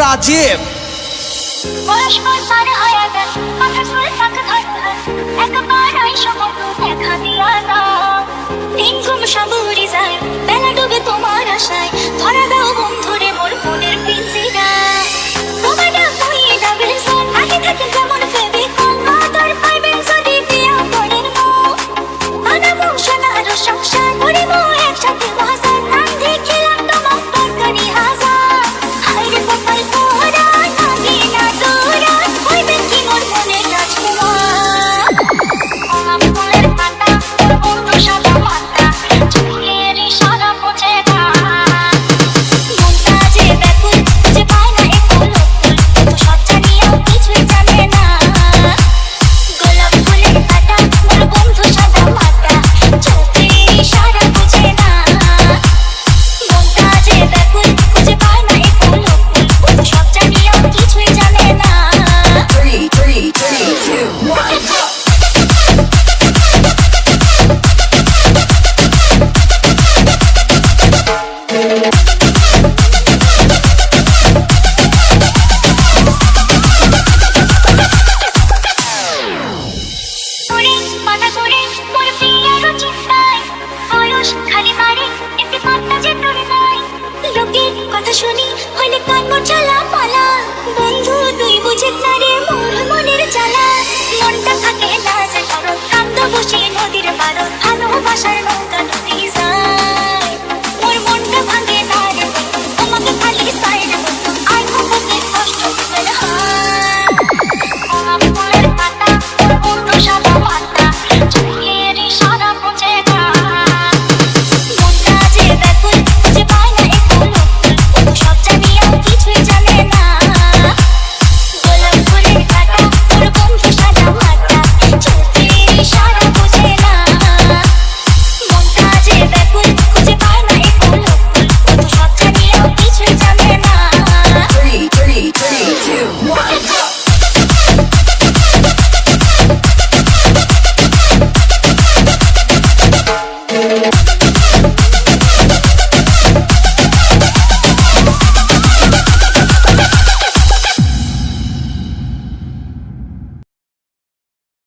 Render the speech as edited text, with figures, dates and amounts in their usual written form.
রাজীব। পরস্পর পার হয়ে গেল মাথা চুল পাক ধর একবার আইসো বন্ধু দেখা দিয়া দাও। দিন ঘুম সব উড়ে যায় বেলা ডুবে তোমার আশায় ধরা দাও বন্ধুরে মোর মনের পিঞ্জিরায়। তোমার ডাক হইয়ে যাবে সন আগে থেকে যেমন ভেবে কোন আদর পাইবেন যদি বিয়া করেন মন। আনা বংশনা আরো সংসার করিব একসাথে বাজার নাম দেখিলাম তোমার তরকারি হাজার। হাইরে কপাল পোড়া লাগে না তোরা হইবেন কি মোর মনের রাজকুমার। গোলাপ ফুলের পাতা তোর বন্ধু সাদা মাতা চোখের ইশারা বোঝে না। মনটা যে ব্যাকুল খুঁজে পায় না একুল এত সব জানিয়াও কিছুই জানে না। গোলাপ ফুলের পাতা মোর বন্ধু সাদা মাতা চোখের ইশারা বোঝে না। মনটা যে ব্যাকুল খুঁজে পায় না একুল এত সব জানিয়াও কিছুই জানে না। 3, 2, 1. ওরে মাথা করে মোর পিয়ারো চিন্তায় বয়স খালি মারে এতে পাত্তা যে তোর নাই। লোকের কথা শুনি হইলে কান মোর জ্বালা পালা বন্ধু তুই বুঝিস না রে মোর মনের জ্বালা। মনটা থাকে না যে কারণ কান্দ বসে নদীর পারো ভালোবাসার নৌকা নদী